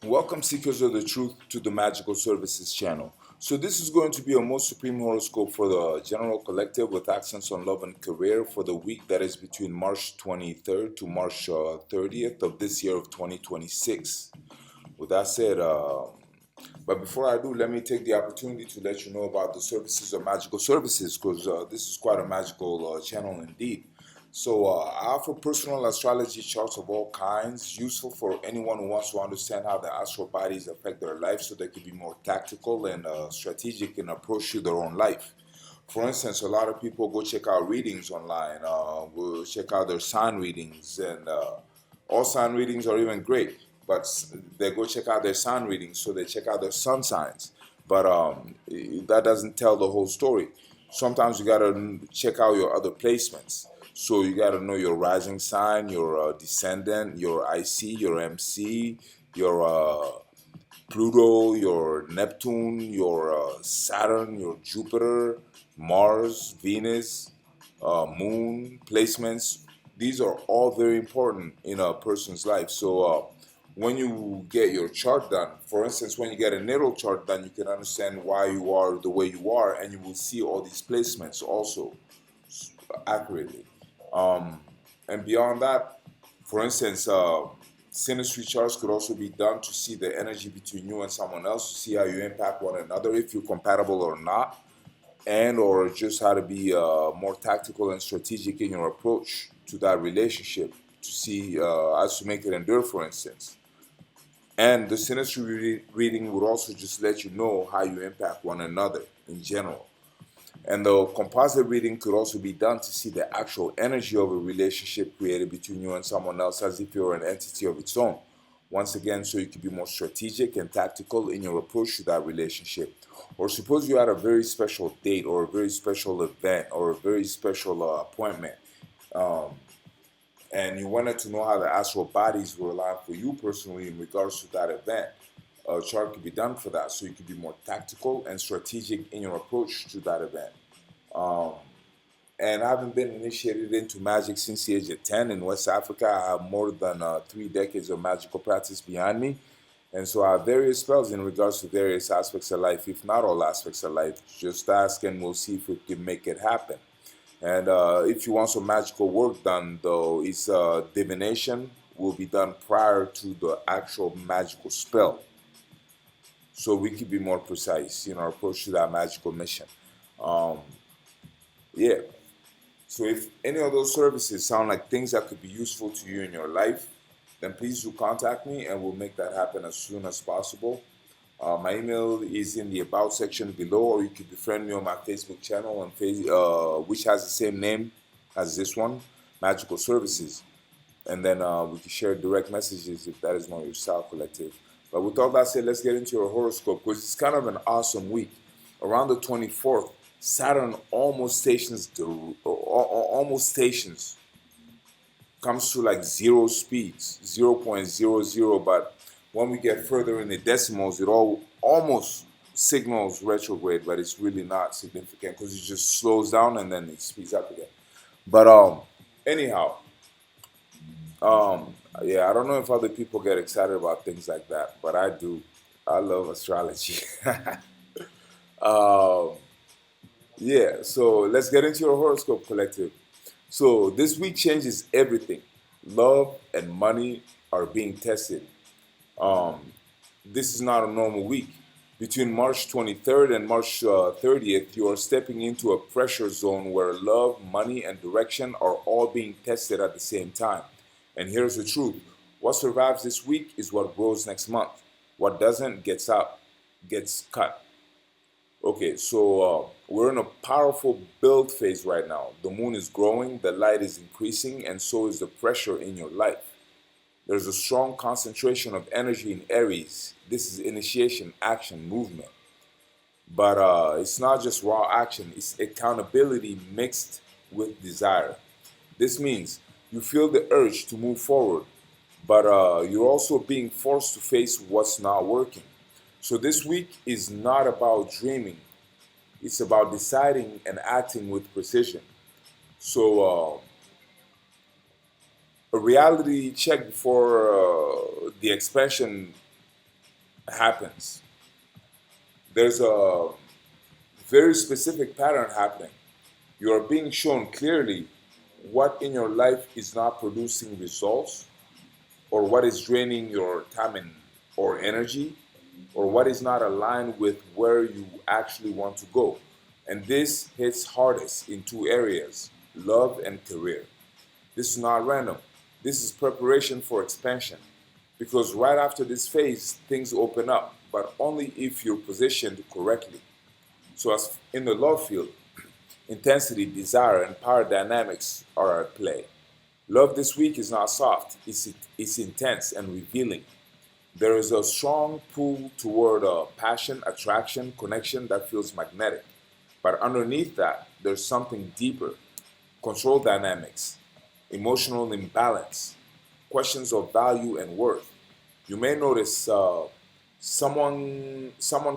Welcome, seekers of the truth, to the Magical Services channel. So this is going to be a most supreme horoscope for the general collective with accents on love and career for the week that is between March 23rd to March 30th of this year of 2026. With that said, but before I do, let me take the opportunity to let you know about the services of Magical Services, because this is quite a magical channel indeed. So I offer personal astrology charts of all kinds, useful for anyone who wants to understand how the astral bodies affect their life so they can be more tactical and strategic in approach to their own life. For instance, a lot of people go check out readings online, will check out their sign readings, and all sign readings are even great, but they go check out their sign readings, so they check out their sun signs. But that doesn't tell the whole story. Sometimes you gotta check out your other placements. So you got to know your rising sign, your descendant, your IC, your MC, your Pluto, your Neptune, your Saturn, your Jupiter, Mars, Venus, Moon placements. These are all very important in a person's life. So when you get your chart done, for instance, when you get a natal chart done, you can understand why you are the way you are, and you will see all these placements also accurately. Um, and beyond that, for instance, synastry charts could also be done to see the energy between you and someone else, to see how you impact one another, if you're compatible or not, and or just how to be more tactical and strategic in your approach to that relationship, to see as to make it endure, for instance. And the synastry reading would also just let you know how you impact one another in general. And the composite reading could also be done to see the actual energy of a relationship created between you and someone else as if you're an entity of its own. Once again, so you can be more strategic and tactical in your approach to that relationship. Or suppose you had a very special date or a very special event or a very special appointment, um, and you wanted to know how the astral bodies were aligned for you personally in regards to that event. A chart could be done for that, so you can be more tactical and strategic in your approach to that event. Um, and I haven't been initiated into magic since the age of 10 in West Africa. I have more than 3 decades of magical practice behind me. And so I have various spells in regards to various aspects of life, if not all aspects of life. Just ask and we'll see if we can make it happen. And if you want some magical work done, though, it's divination will be done prior to the actual magical spell, so we can be more precise in our approach to that magical mission. Um, yeah. So if any of those services sound like things that could be useful to you in your life, then please do contact me and we'll make that happen as soon as possible. My email is in the about section below, or you can befriend me on my Facebook channel, which has the same name as this one, Magical Services. And then we can share direct messages if that is one of your style collective. But with all that said, let's get into your horoscope, because it's kind of an awesome week. Around the 24th, Saturn almost stations, comes to like zero speeds, 0.00. But when we get further in the decimals, it all almost signals retrograde, but it's really not significant because it just slows down and then it speeds up again. But anyhow, yeah, I don't know if other people get excited about things like that, but I do. I love astrology. um, yeah, so let's get into your horoscope collective. So this week changes everything. Love and money are being tested. Um, this is not a normal week. Between March 23rd and March 30th, you are stepping into a pressure zone where love, money, and direction are all being tested at the same time. And here's the truth: what survives this week is what grows next month. What doesn't gets cut. Okay, so we're in a powerful build phase right now. The moon is growing, the light is increasing, and so is the pressure in your life. There's a strong concentration of energy in Aries. This is initiation, action, movement. But it's not just raw action, it's accountability mixed with desire. This means you feel the urge to move forward, but you're also being forced to face what's not working. So this week is not about dreaming, it's about deciding and acting with precision. So a reality check before the expansion happens. There's a very specific pattern happening. You are being shown clearly what in your life is not producing results, or what is draining your time or energy, or what is not aligned with where you actually want to go. And this hits hardest in two areas: love and career. This is not random. This is preparation for expansion. Because right after this phase, things open up, but only if you're positioned correctly. So, as in the love field, intensity, desire, and power dynamics are at play. Love this week is not soft, it's intense and revealing. There is a strong pull toward passion, attraction, connection that feels magnetic. But underneath that, there's something deeper: control dynamics, emotional imbalance, questions of value and worth. You may notice someone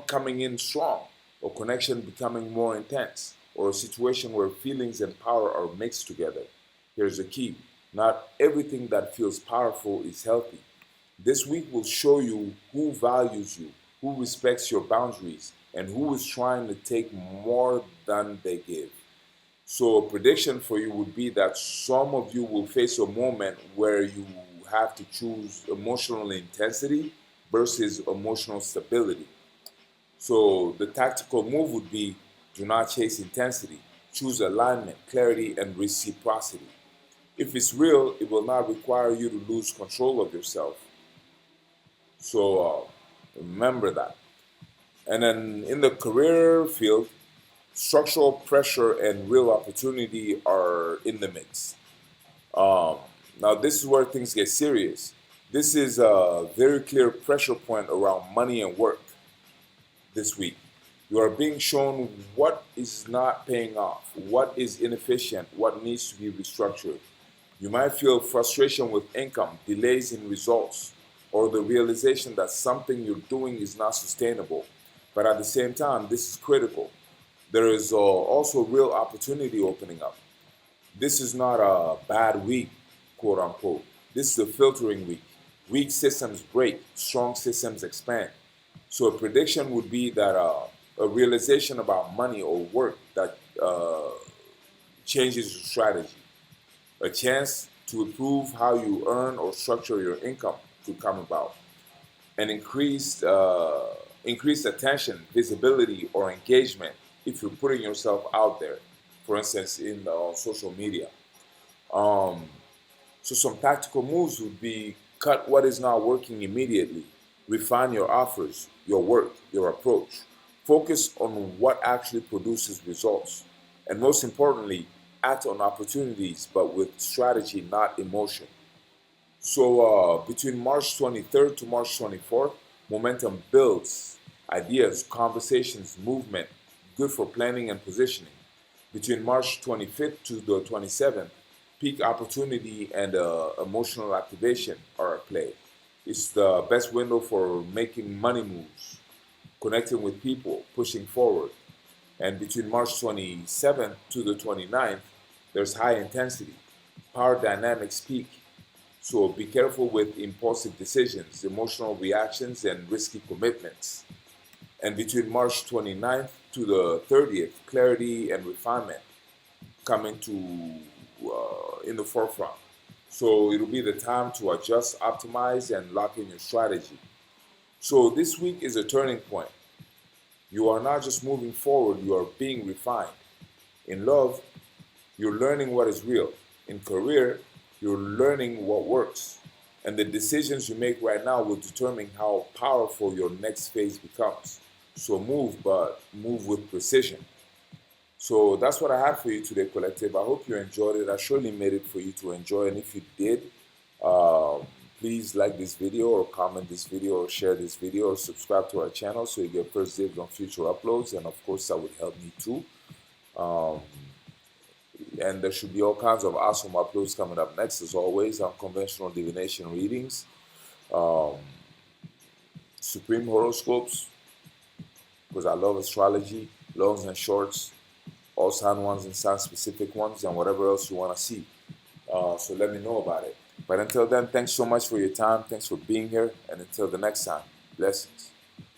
coming in strong, or connection becoming more intense, or a situation where feelings and power are mixed together. Here's the key: not everything that feels powerful is healthy. This week will show you who values you, who respects your boundaries, and who is trying to take more than they give. So, a prediction for you would be that some of you will face a moment where you have to choose emotional intensity versus emotional stability. So, the tactical move would be: do not chase intensity, choose alignment, clarity, and reciprocity. If it's real, it will not require you to lose control of yourself. So, remember that. And then in the career field, structural pressure and real opportunity are in the mix. Um, Now, this is where things get serious. This is a very clear pressure point around money and work this week. You are being shown what is not paying off, what is inefficient, what needs to be restructured. You might feel frustration with income, delays in results, or the realization that something you're doing is not sustainable. But at the same time, this is critical. There is also real opportunity opening up. This is not a bad week, quote unquote. This is a filtering week. Weak systems break, strong systems expand. So a prediction would be that a realization about money or work that changes your strategy, a chance to improve how you earn or structure your income to come about, an increased attention, visibility, or engagement if you're putting yourself out there, for instance, in social media. Um, so some tactical moves would be: cut what is not working immediately, refine your offers, your work, your approach. Focus on what actually produces results. And most importantly, act on opportunities, but with strategy, not emotion. So between March 23rd to March 24th, momentum builds, ideas, conversations, movement, good for planning and positioning. Between March 25th to the 27th, peak opportunity and emotional activation are at play. It's the best window for making money moves, connecting with people, pushing forward. And between March 27th to the 29th, there's high intensity. Power dynamics peak. So be careful with impulsive decisions, emotional reactions, and risky commitments. And between March 29th to the 30th, clarity and refinement coming to in the forefront. So it'll be the time to adjust, optimize, and lock in your strategy. So this week is a turning point. You are not just moving forward, you are being refined. In love, you're learning what is real. In career, you're learning what works. And the decisions you make right now will determine how powerful your next phase becomes. So move, but move with precision. So that's what I had for you today, Collective. I hope you enjoyed it. I surely made it for you to enjoy. And if you did, um, please like this video or comment this video or share this video or subscribe to our channel so you get first dibs on future uploads. And of course, that would help me too. Um, and there should be all kinds of awesome uploads coming up next. As always, unconventional divination readings, um, supreme horoscopes, because I love astrology, longs and shorts, all sign ones and sign specific ones, and whatever else you want to see. So let me know about it. But until then, thanks so much for your time. Thanks for being here. And until the next time, blessings.